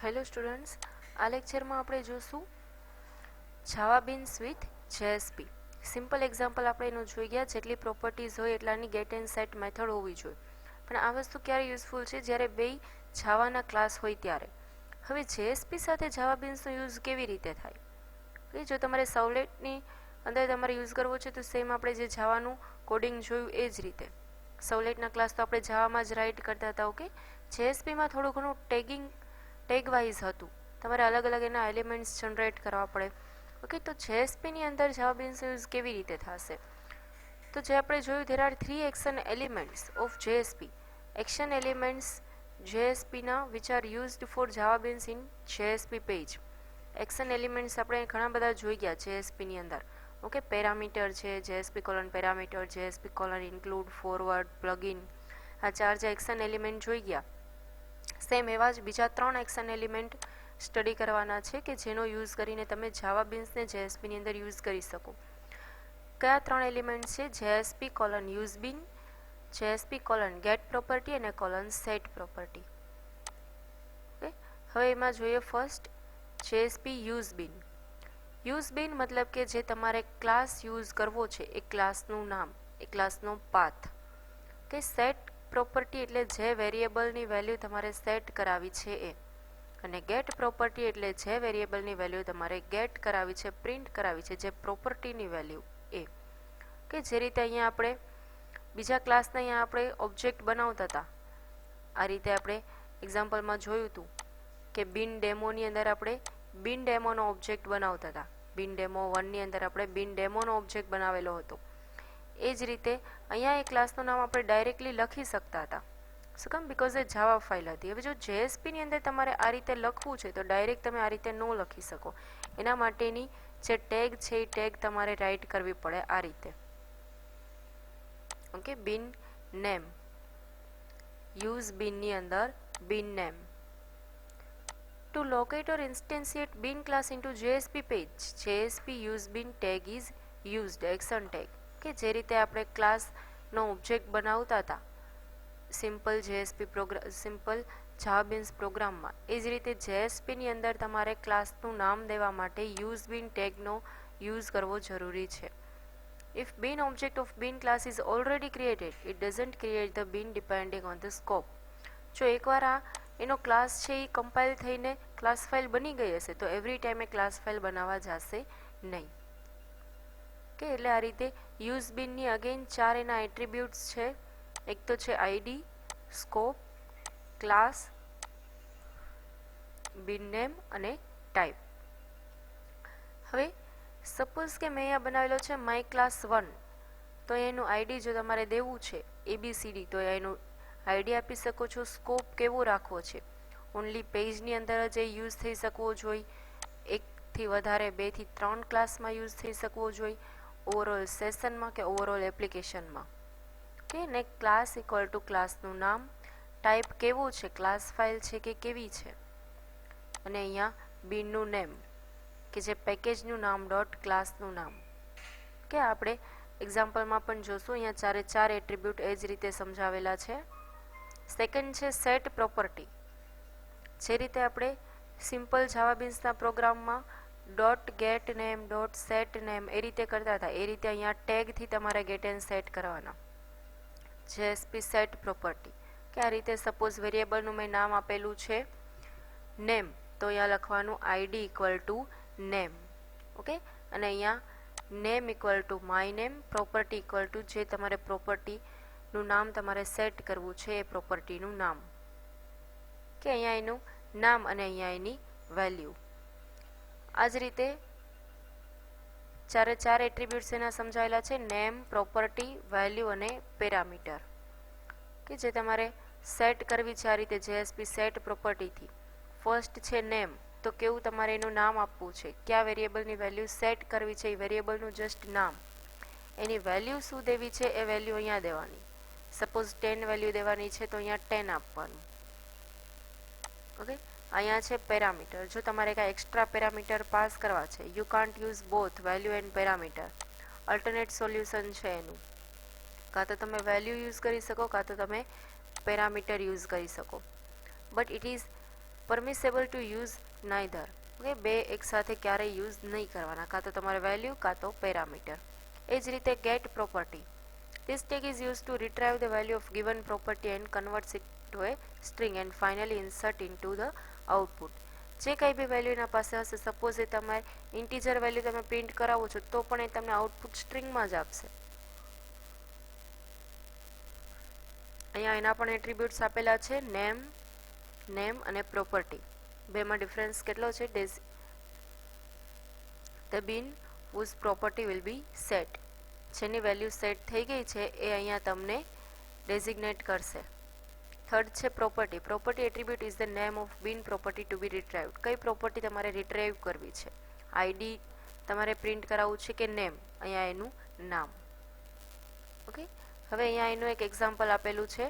Hello students, આ લેક્ચરમાં આપણે જોશું Java beans with JSP. Simple example આપણે એનું જોઈ ગયા. જેટલી પ્રોપર્ટીઝ હોય એટલાની ગેટ એન્ડ સેટ મેથડ હોવી જોઈએ. પણ આ વસ્તુ ક્યારે યુઝફુલ છે? જ્યારે બે જાવાના ક્લાસ હોય ત્યારે. હવે જેએસપી સાથે જાવા બીન્સનો યુઝ કેવી રીતે થાય? કે જો તમારે સવલેટની અંદર તમારે યુઝ કરવો છે તો સેમ આપણે જે જાવાનું કોડિંગ જોયું એ જ રીતે. સવલેટના ક્લાસ તો આપણે જાવામાં જ રાઇટ કરતા હતા. ઓકે, જેએસપીમાં થોડું ઘણું ટેગ વાઇઝ હતું. તમારે અલગ અલગ એના એલિમેન્ટ્સ જનરેટ કરવા પડે. ઓકે, તો જેએસપીની અંદર જાવા બીન્સ યુઝ કેવી રીતે થશે? તો જે આપણે જોયું, there are 3 action elements of JSP. Action elements જેએસપીના which are used for Java beans in JSP page. Action elements આપણે ઘણા બધા જોઈ ગયા જેએસપીની અંદર. ઓકે, પેરામીટર છે, JSP colon parameter, JSP colon include, forward, plugin. આ ચાર જે એક્શન એલિમેન્ટ જોઈ ગયા, સેમ એવા જ બીજા 3 એક્શન એલિમેન્ટ સ્ટડી કરવાના છે કે જેનો યુઝ કરીને તમે જાવા બીન્સને જેએસપીની અંદર યુઝ કરી શકો. કયા 3 એલિમેન્ટ છે? જેએસપી કોલન યુઝ બીન, જેએસપી કોલન ગેટ પ્રોપર્ટી અને કોલન સેટ પ્રોપર્ટી. ઓકે, હવે એમાં જોઈએ ફર્સ્ટ જેએસપી યુઝ બીન. યુઝ બીન મતલબ કે જે તમારે ક્લાસ યુઝ કરવો છે એ ક્લાસનું નામ, એ ક્લાસનો પાથ. કે સેટ પ્રોપર્ટી એટલે જે વેરિયેબલની વેલ્યુ તમારે સેટ કરાવી છે એ. અને ગેટ પ્રોપર્ટી એટલે જે વેરિયેબલની વેલ્યુ તમારે ગેટ કરાવી છે, પ્રિન્ટ કરાવી છે, જે પ્રોપર્ટીની વેલ્યુ એ. કે જે રીતે અહીંયા આપણે બીજા ક્લાસના અહીંયા આપણે ઓબ્જેક્ટ બનાવતા હતા, આ રીતે આપણે એક્ઝામ્પલમાં જોયું હતું કે બિન ડેમોની અંદર આપણે બિન ડેમોનો ઓબ્જેક્ટ બનાવતા હતા. બિન ડેમો 1ની અંદર આપણે બિન ડેમોનો ઓબ્જેક્ટ બનાવેલો હતો. એ જ રીતે અહીંયા એ ક્લાસનું નામ આપણે ડાયરેક્ટલી લખી શકતા હતા. શું કામ? બિકોઝ એ જાવા ફાઇલ હતી. હવે જો જેએસપીની અંદર તમારે આ રીતે લખવું છે તો ડાયરેક્ટ તમે આ રીતે ન લખી શકો. એના માટેની જે ટેગ છે એ ટેગ તમારે રાઇટ કરવી પડે આ રીતે. ઓકે, બિન નેમ, યુઝ બિનની અંદર બિન name. To locate or instantiate bin class into JSP page, JSP use bin tag is used, action tag. કે જે રીતે આપણે ક્લાસનો ઓબ્જેક્ટ બનાવતા હતા સિમ્પલ જેએસપી પ્રોગ્રામ, સિમ્પલ જાવા બીન્સ પ્રોગ્રામમાં, એ જ રીતે જેએસપીની અંદર તમારે ક્લાસનું નામ દેવા માટે યુઝ બિન ટેગનો યુઝ કરવો જરૂરી છે. If bin object of bin class is already created, it doesn't create the bin depending on the scope. જો એકવાર આ એનો ક્લાસ છે એ કમ્પાઇલ થઈને ક્લાસ ફાઇલ બની ગઈ હશે તો એવરી ટાઈમે ક્લાસ ફાઇલ બનાવવા જશે નહીં. કે એટલે આ રીતે યુઝ બિનની અગેન 4 એના એટ્રીબ્યુટ્સ છે. એક તો છે આઈડી, સ્કોપ, ક્લાસ, બિન નેમ અને ટાઈપ. હવે સપોઝ કે મેં અહીંયા બનાવેલો છે માય ક્લાસ 1, તો એનું આઈડી જો તમારે દેવું છે ABCD તો એનું આઈડી આપી શકો છો. સ્કોપ કેવો રાખવો છે? ઓનલી પેજની અંદર જ યુઝ થઈ શકવો જોઈએ, 1થી વધારે 2થી 3 ક્લાસમાં યુઝ થઈ શકવો જોઈએ, ઓવરઓલ સેશનમાં કે ઓવરઓલ એપ્લિકેશનમાં. કે ને ક્લાસ ઇક્વલ ટુ ક્લાસનું નામ, ટાઈપ કેવું છે, ક્લાસ ફાઇલ છે કે કેવી છે, અને અહીંયા બિનનું નેમ કે જે પેકેજનું નામ ડોટ ક્લાસનું નામ. કે આપણે એક્ઝામ્પલમાં પણ જોશું, અહીંયા 4 એટ્રીબ્યુટ એ જ રીતે સમજાવેલા છે. સેકન્ડ છે સેટ પ્રોપર્ટી. જે રીતે આપણે સિમ્પલ જાવા બીન્સના પ્રોગ્રામમાં dot get name, dot set name એ રીતે કરતા હતા, એ રીતે અહીંયા ટેગથી તમારે ગેટ એન્ડ સેટ કરવાના. જેએસપી સેટ પ્રોપર્ટી કે આ રીતે સપોઝ વેરિયેબલનું મેં નામ આપેલું છે નેમ, તો અહીંયા લખવાનું ID equal to name. Okay, અને અહીંયા name equal to my name, property equal to જે તમારે પ્રોપર્ટીનું નામ તમારે સેટ કરવું છે એ પ્રોપર્ટીનું નામ. કે અહીંયા એનું નામ અને અહીંયા એની વેલ્યુ. આ જ રીતે 4 એટ્રીબ્યુટ્સ એના સમજાયેલા છે, નેમ, પ્રોપર્ટી, વેલ્યુ અને પેરામીટર. કે જે તમારે સેટ કરવી છે આ રીતે જેએસપી સેટ પ્રોપર્ટીથી. ફર્સ્ટ છે નેમ, તો કેવું તમારે એનું નામ આપવું છે, કયા વેરિયેબલની વેલ્યુ સેટ કરવી છે એ વેરિયેબલનું જસ્ટ નામ. એની વેલ્યુ શું દેવી છે એ વેલ્યુ અહીંયા દેવાની. સપોઝ 10 વેલ્યુ દેવાની છે તો અહીંયા 10 આપવાનું. ઓકે, અહીંયા છે પેરામીટર. જો તમારે કાંઈ એક્સ્ટ્રા પેરામીટર પાસ કરવા છે, you can't use both value and parameter. Alternate solution છે એનું, કાં તો તમે વેલ્યુ યુઝ કરી શકો કાં તો તમે પેરામીટર યુઝ કરી શકો. But it is permissible to use neither. Okay, બે એકસાથે ક્યારેય યુઝ નહીં કરવાના, કાં તો તમારે વેલ્યુ કાં તો પેરામીટર. એ જ રીતે get property. This tag is used to retrieve the value of given property and converts it to a string and finally insert into the output. જે કંઈ બી વેલ્યુ એના પાસે હશે, સપોઝ એ તમારે ઇન્ટીજર વેલ્યુ તમે પ્રિન્ટ કરાવો છો તો પણ એ તમને આઉટપુટ સ્ટ્રિંગમાં જ આપશે. અહીંયા એના પણ એટ્રીબ્યુટ્સ આપેલા છે, નેમ અને પ્રોપર્ટી. બેમાં ડિફરન્સ કેટલો છે? The bin whose property will be set. જેની વેલ્યુ સેટ થઈ ગઈ છે એ અહીંયા તમને ડેઝિગ્નેટ કરશે. થર્ડ છે property. Property attribute is the name of બિન પ્રોપર્ટી ટુ બી રિટ્રાઇવ્ડ. કઈ પ્રોપર્ટી તમારે રિટ્રાઇવ કરવી છે? આઈડી તમારે પ્રિન્ટ કરાવવું છે કે નેમ? અહીંયા એનું નામ. ઓકે, હવે અહીંયા એનું એક એક્ઝામ્પલ આપેલું છે.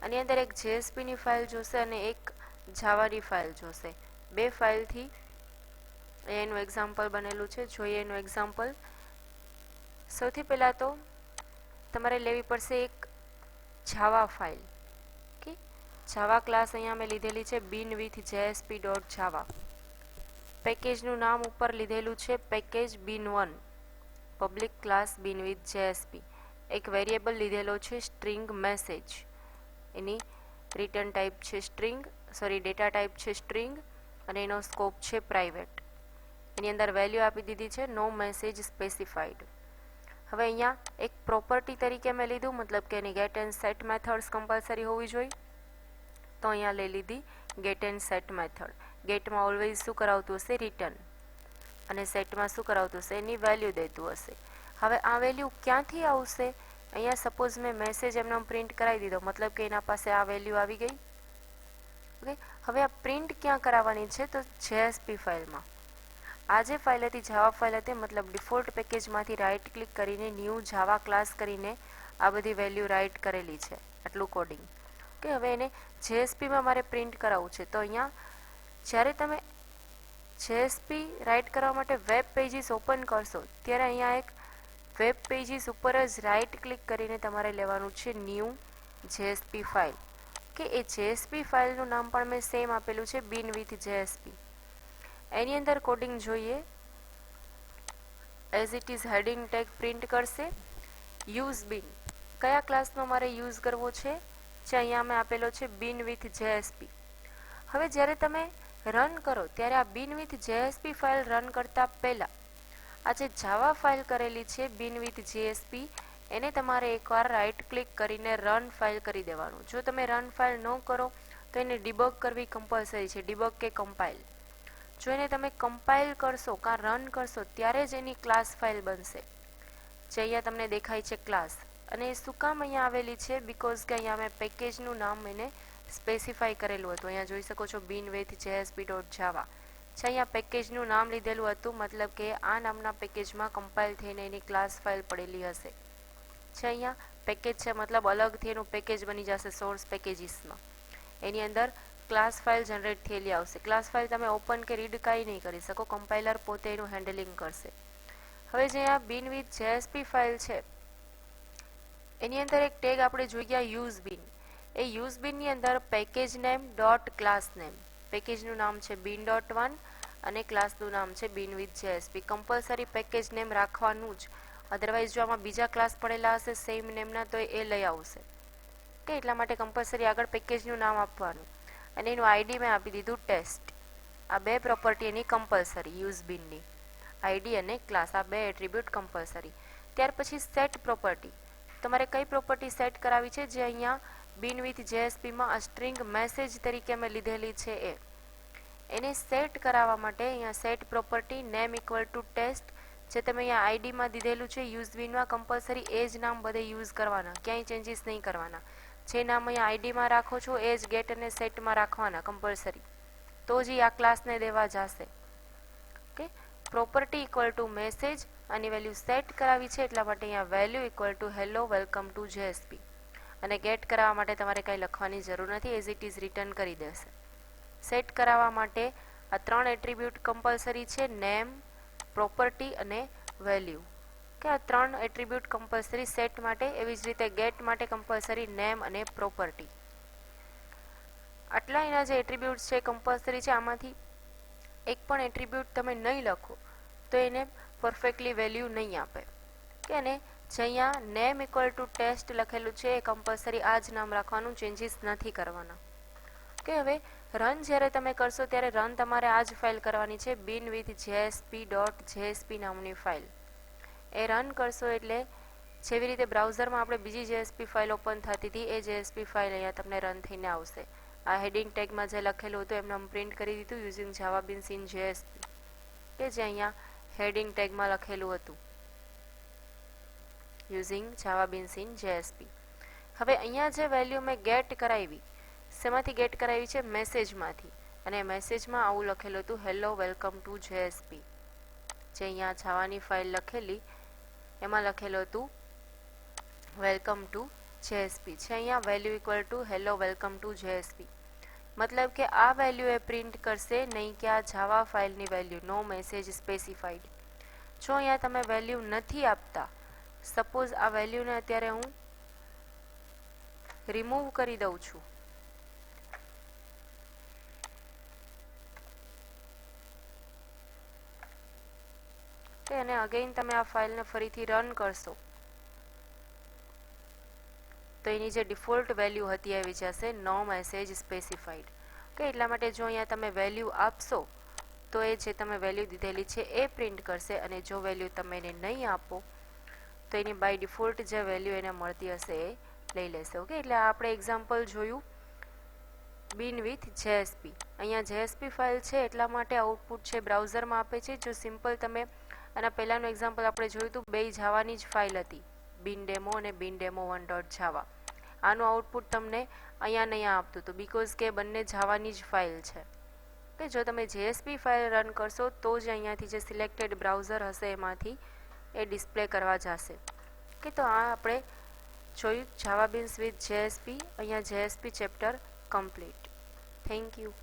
આની અંદર એક જેએસપીની ફાઇલ જોશે અને એક જાવાની ફાઇલ જોશે. બે ફાઇલથી એનું એક્ઝામ્પલ બનેલું છે. જોઈએ એનું એક્ઝામ્પલ. સૌથી પહેલાં તો તમારે લેવી પડશે એક જાવા ફાઇલ. ઓકે, જાવા ક્લાસ અહીંયા મેં લીધેલી છે બિન વિથ જેએસપી ડોટ જાવા. પેકેજનું નામ ઉપર લીધેલું છે પેકેજ bin1, પબ્લિક ક્લાસ બિન વિથ જેએસપી. એક વેરિયેબલ લીધેલો છે સ્ટ્રિંગ મેસેજ. એની રિટર્ન ટાઈપ છે ડેટા ટાઈપ છે સ્ટ્રિંગ અને એનો સ્કોપ છે પ્રાઇવેટ. એની અંદર વેલ્યુ આપી દીધી છે નો મેસેજ સ્પેસિફાઈડ. હવે અહીંયા એક પ્રોપર્ટી તરીકે મેં લીધું, મતલબ કે એની get and set methods compulsory હોવી જોઈએ. તો અહીંયા લઈ લીધી ગેટ એન્ડ સેટ મેથડ. ગેટમાં ઓલવેઝ શું કરાવતું હશે? રિટર્ન. અને સેટમાં શું કરાવતું હશે? એની વેલ્યુ દેતું હશે. હવે આ વેલ્યુ ક્યાંથી આવશે? અહીંયા સપોઝ મેં મેસેજ એમને પ્રિન્ટ કરાવી દીધો, મતલબ કે એના પાસે આ વેલ્યુ આવી ગઈ. ઓકે, હવે આ પ્રિન્ટ ક્યાં કરાવવાની છે? તો જેએસપી ફાઇલમાં. આ જે ફાઇલ હતી જાવા ફાઇલ હતી, મતલબ ડિફોલ્ટ પેકેજમાંથી રાઇટ ક્લિક કરીને ન્યૂ જાવા ક્લાસ કરીને આ બધી વેલ્યુ રાઇટ કરેલી છે, આટલું કોડિંગ. ઓકે, હવે એને જેએસપીમાં મારે પ્રિન્ટ કરાવવું છે. તો અહીંયા જ્યારે તમે જેએસપી રાઇટ કરવા માટે વેબ પેજીસ ઓપન કરશો ત્યારે અહીંયા એક વેબ પેજીસ ઉપર જ રાઇટ ક્લિક કરીને તમારે લેવાનું છે ન્યૂ જેએસપી ફાઇલ. કે એ જેએસપી ફાઇલનું નામ પણ મેં સેમ આપેલું છે બિન વિથ જેએસપી. એની અંદર કોડિંગ જોઈએ. As it is heading tag print કરશે. યુઝ બિન, કયા ક્લાસનો મારે યુઝ કરવો છે? જે અહીંયા મેં આપેલો છે બિન વિથ જેએસપી. હવે જ્યારે તમે રન કરો ત્યારે આ બિન વિથ જેએસપી ફાઇલ રન કરતા પહેલાં આ જે જાવા ફાઇલ કરેલી છે બિન વિથ જેએસપી, એને તમારે એકવાર રાઇટ ક્લિક કરીને રન ફાઇલ કરી દેવાનું. જો તમે રન ફાઇલ ન કરો તો એને ડિબગ કરવી કમ્પલસરી છે, ડિબગ કે કમ્પાઇલ. જો એને તમે કમ્પાઇલ કરશો કાં રન કરશો ત્યારે જ એની ક્લાસ ફાઇલ બનશે, જે અહીંયા તમને દેખાય છે ક્લાસ. અને એ શું કામ અહીંયા આવેલી છે? બિકોઝ કે અહીંયા મેં પેકેજનું નામ એને સ્પેસિફાઈ કરેલું હતું. અહીંયા જોઈ શકો છો બિન વિથ જેએસપી ડોટ જાવા છે. અહીંયા પેકેજનું નામ લીધેલું હતું, મતલબ કે આ નામના પેકેજમાં કમ્પાઇલ થઈને એની ક્લાસ ફાઇલ પડેલી હશે. છે અહીંયા પેકેજ છે, મતલબ અલગથી એનું પેકેજ બની જશે સોર્સ પેકેજીસમાં. એની અંદર ક્લાસ ફાઇલ જનરેટ થયેલી આવશે. ક્લાસ ફાઇલ તમે ઓપન કે રીડ કાંઈ નહીં કરી શકો, કમ્પાઇલર પોતે એનું હેન્ડલિંગ કરશે. હવે જે આ બિન વિથ જેએસપી ફાઇલ છે એની અંદર એક ટેગ આપણે જોઈ ગયા યુઝ બિન. એ યુઝ બિનની અંદર package name dot class name, પેકેજનું નામ છે બિન ડોટ 1 અને ક્લાસનું નામ છે બિન with JSP. Compulsory package name રાખવાનું જ, અધરવાઇઝ જો આમાં બીજા ક્લાસ પડેલા હશે સેમ નેમના તો એ લઈ આવશે. કે એટલા માટે કમ્પલસરી આગળ પેકેજનું નામ આપવાનું. અને એનું આઈડી મેં આપી દીધું ટેસ્ટ. આ બે પ્રોપર્ટી એની કમ્પલસરી, યુઝ બિનની આઈડી અને ક્લાસ, આ બે એટ્રીબ્યુટ કમ્પલસરી. ત્યાર પછી સેટ પ્રોપર્ટી. તમારે કઈ પ્રોપર્ટી સેટ કરાવી છે? જે અહીંયા બિન વિથ જેએસપીમાં આ સ્ટ્રિંગ મેસેજ તરીકે મેં લીધેલી છે એ. એને સેટ કરાવવા માટે અહીંયા set property name equal to test, જે તમે અહીંયા આઈડીમાં દીધેલું છે યુઝ બિનમાં કમ્પલસરી એ જ નામ બધે યુઝ કરવાના, ક્યાંય ચેન્જીસ નહીં કરવાના. જે નામ અહીંયા આઈડીમાં રાખો છો એ જ ગેટ અને સેટમાં રાખવાના કમ્પલસરી, તો જ આ ક્લાસને દેવા જશે. Okay, property equal to message, આની વેલ્યુ સેટ કરાવી છે એટલા માટે અહીંયા value equal to hello welcome to JSP. અને ગેટ કરાવવા માટે તમારે કંઈ લખવાની જરૂર નથી, એઝ ઇટ ઇઝ રિટર્ન કરી દેશે. સેટ કરાવવા માટે આ ત્રણ એટ્રીબ્યુટ કમ્પલસરી છે, નેમ, પ્રોપર્ટી અને વેલ્યુ. કે આ ત્રણ એટ્રીબ્યુટ કમ્પલસરી સેટ માટે. એવી જ રીતે ગેટ માટે કમ્પલસરી નેમ અને પ્રોપર્ટી. આટલા એના જે એટ્રીબ્યુટ્સ છે કમ્પલસરી છે, આમાંથી એક પણ એટ્રીબ્યુટ તમે નહીં લખો તો એને પરફેક્ટલી વેલ્યુ નહીં આપે. કે અને જે અહીંયા નેમ ઇક્વલ ટુ ટેસ્ટ લખેલું છે એ કમ્પલસરી આ જ નામ રાખવાનું, ચેન્જીસ નથી કરવાના. કે હવે રન જ્યારે તમે કરશો ત્યારે રન તમારે આ જ ફાઇલ કરવાની છે, બિન વિથ જેએસપી ડોટ જેએસપી નામની ફાઇલ. એ રન કરશો એટલે જેવી રીતે બ્રાઉઝરમાં આપણે બીજી જેએસપી ફાઇલ ઓપન થતી હતી એ જેએસપી ફાઇલ અહીંયા તમને રન થઈને આવશે. આ હેડિંગ ટેગમાં જે લખેલું હતું એમને પ્રિન્ટ કરી દીધું using Java beans in JSP, કે જે અહીંયા હેડિંગ ટેગમાં લખેલું હતું using Java beans in JSP. હવે અહીંયા જે વેલ્યુ મેં ગેટ કરાવી, શેમાંથી ગેટ કરાવી છે? મેસેજમાંથી. અને મેસેજમાં આવું લખેલું હતું હેલો વેલકમ ટુ જેએસપી. જે અહીંયા જાવાની ફાઇલ લખેલી એમાં લખેલું હતું વેલકમ ટુ જેએસપી છે. અહીંયા value equal to hello welcome to JSP, મતલબ કે આ વેલ્યુ એ પ્રિન્ટ કરશે, નહીં કે આ જાવા ફાઇલની વેલ્યુ. નો મેસેજ સ્પેસિફાઈડ. જો અહીંયા તમે વેલ્યુ નથી આપતા, સપોઝ આ વેલ્યુને અત્યારે હું રિમૂવ કરી દઉં છું, અને અગેઇન તમે આ ફાઇલને ફરીથી રન કરશો તો એની જે ડિફોલ્ટ વેલ્યુ હતી આવી જશે નો મેસેજ સ્પેસિફાઈડ. કે એટલા માટે જો અહીંયા તમે વેલ્યુ આપશો તો એ જે તમે વેલ્યુ દીધેલી છે એ પ્રિન્ટ કરશે, અને જો વેલ્યુ તમે એને નહીં આપો તો એની બાય ડિફોલ્ટ જે વેલ્યુ એને મળતી હશે એ લઈ લેશે. ઓકે, એટલે આપણે એક્ઝામ્પલ જોયું બિન વિથ જેએસપી. અહીંયા જેએસપી ફાઇલ છે એટલા માટે આઉટપુટ છે બ્રાઉઝરમાં આપે છે. જો સિમ્પલ તમે આના પહેલાંનું એક્ઝામ્પલ આપણે જોયું હતું, બે જાવાની જ ફાઇલ હતી, બિન ડેમો અને બિન ડેમો 1 ડોટ જાવા. આનું આઉટપુટ તમને અહીંયા નહીં આપતું હતું બિકોઝ કે બંને જાવાની જ ફાઇલ છે. કે જો તમે જેએસપી ફાઇલ રન કરશો તો જ અહીંયાથી જે સિલેક્ટેડ બ્રાઉઝર હશે એમાંથી એ ડિસ્પ્લે કરવા જશે. કે તો આ આપણે જોયું જાવા બીન્સ વિથ જેએસપી. અહીંયા JSP chapter complete. Thank you.